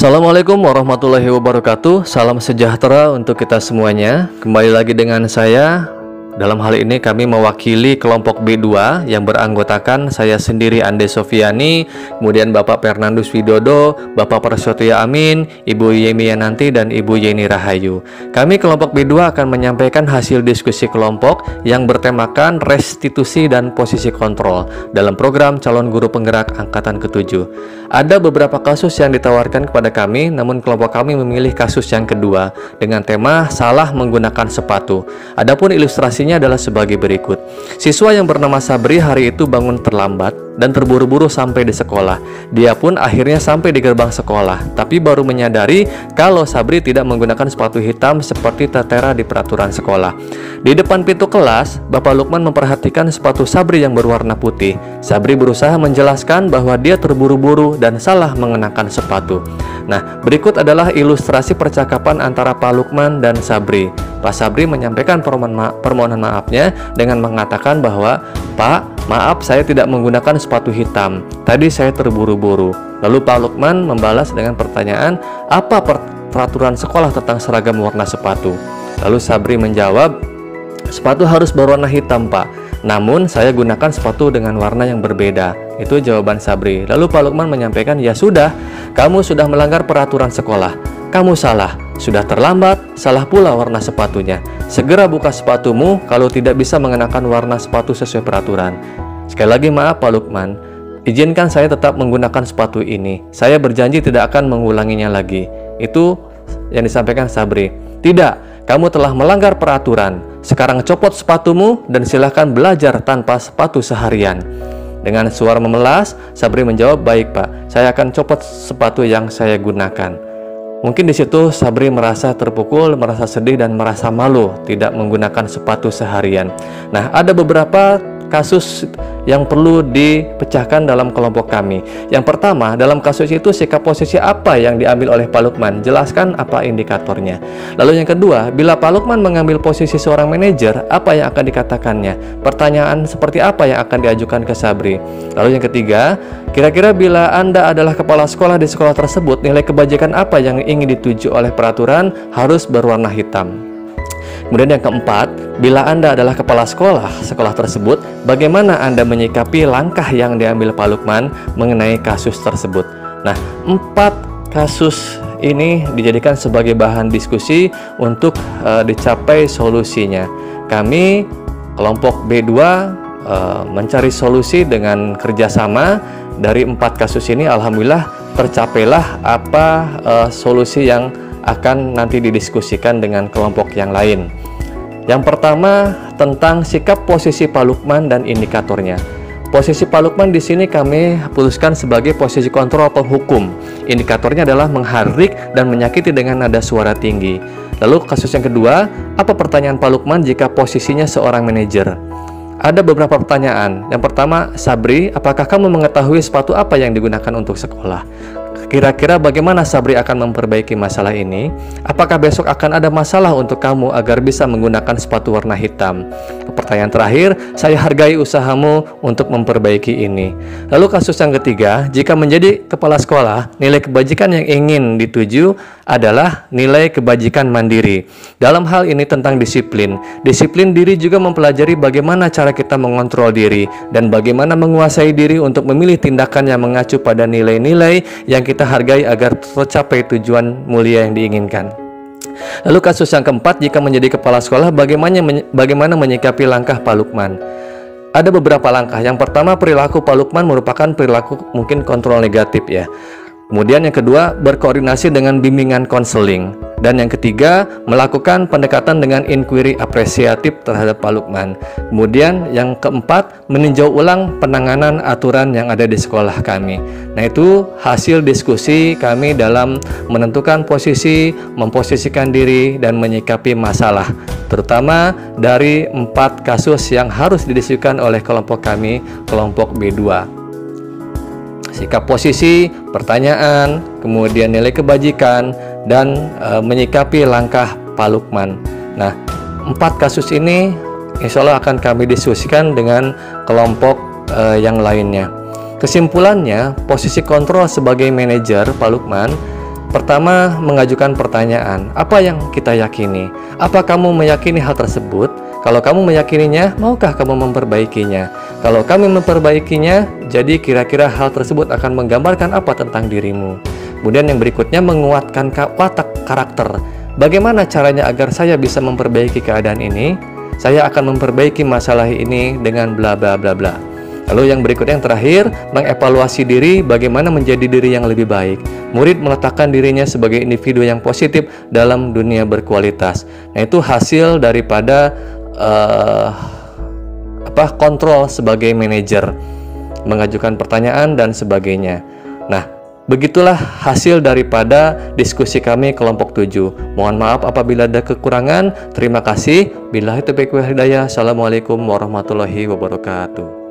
Assalamualaikum warahmatullahi wabarakatuh. Salam sejahtera untuk kita semuanya. Kembali lagi dengan saya. Dalam hal ini kami mewakili kelompok B2 yang beranggotakan saya sendiri Ande Sofiani, kemudian Bapak Fernandus Widodo, Bapak Prasetyo Amin, Ibu Yemi Yananti, dan Ibu Yeni Rahayu. Kami kelompok B2 akan menyampaikan hasil diskusi kelompok yang bertemakan restitusi dan posisi kontrol dalam program calon guru penggerak angkatan ke-7. Ada beberapa kasus yang ditawarkan kepada kami, namun kelompok kami memilih kasus yang kedua dengan tema salah menggunakan sepatu. Adapun ilustrasinya adalah sebagai berikut. Siswa yang bernama Sabri hari itu bangun terlambat dan terburu-buru sampai di sekolah. Dia pun akhirnya sampai di gerbang sekolah, tapi baru menyadari kalau Sabri tidak menggunakan sepatu hitam seperti tertera di peraturan sekolah. Di depan pintu kelas, Bapak Lukman memperhatikan sepatu Sabri yang berwarna putih. Sabri berusaha menjelaskan bahwa dia terburu-buru dan salah mengenakan sepatu. Nah, berikut adalah ilustrasi percakapan antara Pak Lukman dan Sabri. Pak Sabri menyampaikan permohonan maafnya dengan mengatakan bahwa, "Pak, maaf saya tidak menggunakan sepatu hitam. Tadi saya terburu-buru." Lalu Pak Lukman membalas dengan pertanyaan, "Apa peraturan sekolah tentang seragam warna sepatu?" Lalu Sabri menjawab, "Sepatu harus berwarna hitam, Pak. Namun saya gunakan sepatu dengan warna yang berbeda." Itu jawaban Sabri. Lalu Pak Lukman menyampaikan, "Ya sudah, kamu sudah melanggar peraturan sekolah. Kamu salah. Sudah terlambat, salah pula warna sepatunya. Segera buka sepatumu kalau tidak bisa mengenakan warna sepatu sesuai peraturan." Sekali lagi maaf Pak Lukman, izinkan saya tetap menggunakan sepatu ini. Saya berjanji tidak akan mengulanginya lagi. Itu yang disampaikan Sabri. "Tidak, kamu telah melanggar peraturan. Sekarang copot sepatumu dan silahkan belajar tanpa sepatu seharian." Dengan suara memelas, Sabri menjawab, "Baik Pak, saya akan copot sepatu yang saya gunakan." Mungkin di situ Sabri merasa terpukul, merasa sedih, dan merasa malu tidak menggunakan sepatu seharian. Nah, ada beberapa kasus yang perlu dipecahkan dalam kelompok kami. Yang pertama, dalam kasus itu sikap posisi apa yang diambil oleh Pak Lukman? Jelaskan apa indikatornya. Lalu yang kedua, bila Pak Lukman mengambil posisi seorang manajer, apa yang akan dikatakannya? Pertanyaan seperti apa yang akan diajukan ke Sabri? Lalu yang ketiga, kira-kira bila Anda adalah kepala sekolah di sekolah tersebut, nilai kebajikan apa yang ingin dituju oleh peraturan harus berwarna hitam? Kemudian yang keempat, bila Anda adalah kepala sekolah tersebut, bagaimana Anda menyikapi langkah yang diambil Pak Lukman mengenai kasus tersebut? Nah, 4 kasus ini dijadikan sebagai bahan diskusi untuk dicapai solusinya. Kami, kelompok B2, mencari solusi dengan kerjasama. Dari 4 kasus ini, alhamdulillah tercapailah solusi yang akan nanti didiskusikan dengan kelompok yang lain. Yang pertama, tentang sikap posisi Pak Lukman dan indikatornya. Posisi Pak Lukman di sini kami putuskan sebagai posisi kontrol penghukum. Indikatornya adalah menghardik dan menyakiti dengan nada suara tinggi. Lalu kasus yang kedua, apa pertanyaan Pak Lukman jika posisinya seorang manajer? Ada beberapa pertanyaan. Yang pertama, "Sabri, apakah kamu mengetahui sepatu apa yang digunakan untuk sekolah? Kira-kira bagaimana Sabri akan memperbaiki masalah ini? Apakah besok akan ada masalah untuk kamu agar bisa menggunakan sepatu warna hitam?" Pertanyaan terakhir, "Saya hargai usahamu untuk memperbaiki ini." Lalu kasus yang ketiga, jika menjadi kepala sekolah, nilai kebajikan yang ingin dituju adalah nilai kebajikan mandiri. Dalam hal ini tentang disiplin. Disiplin diri juga mempelajari bagaimana cara kita mengontrol diri dan bagaimana menguasai diri untuk memilih tindakan yang mengacu pada nilai-nilai yang kita hargai agar tercapai tujuan mulia yang diinginkan. Lalu kasus yang keempat, jika menjadi kepala sekolah, bagaimana menyikapi langkah Pak Lukman? Ada beberapa langkah. Yang pertama, perilaku Pak Lukman merupakan perilaku mungkin kontrol negatif ya. Kemudian yang kedua, berkoordinasi dengan bimbingan konseling. Dan yang ketiga, melakukan pendekatan dengan inquiry apresiatif terhadap Pak Lukman. Kemudian yang keempat, meninjau ulang penanganan aturan yang ada di sekolah kami. Nah, itu hasil diskusi kami dalam menentukan posisi, memposisikan diri, dan menyikapi masalah, terutama dari 4 kasus yang harus didiskusikan oleh kelompok kami, kelompok B2. Sikap posisi, pertanyaan, kemudian nilai kebajikan, dan menyikapi langkah Pak Lukman. Nah, 4 kasus ini insya Allah akan kami diskusikan dengan kelompok yang lainnya. Kesimpulannya, posisi kontrol sebagai manajer Pak Lukman Pertama, mengajukan pertanyaan. Apa yang kita yakini? Apa kamu meyakini hal tersebut? Kalau kamu meyakininya, maukah kamu memperbaikinya? Kalau kami memperbaikinya, jadi kira-kira hal tersebut akan menggambarkan apa tentang dirimu? Kemudian yang berikutnya, menguatkan watak karakter. Bagaimana caranya agar saya bisa memperbaiki keadaan ini? Saya akan memperbaiki masalah ini dengan bla bla bla bla. Lalu yang berikutnya, yang terakhir, mengevaluasi diri bagaimana menjadi diri yang lebih baik. Murid meletakkan dirinya sebagai individu yang positif dalam dunia berkualitas. Nah, itu hasil daripada kontrol sebagai manajer, mengajukan pertanyaan dan sebagainya. Nah, begitulah hasil daripada diskusi kami kelompok 7. Mohon maaf apabila ada kekurangan. Terima kasih. Billahi taufiq wal hidayah. Assalamualaikum warahmatullahi wabarakatuh.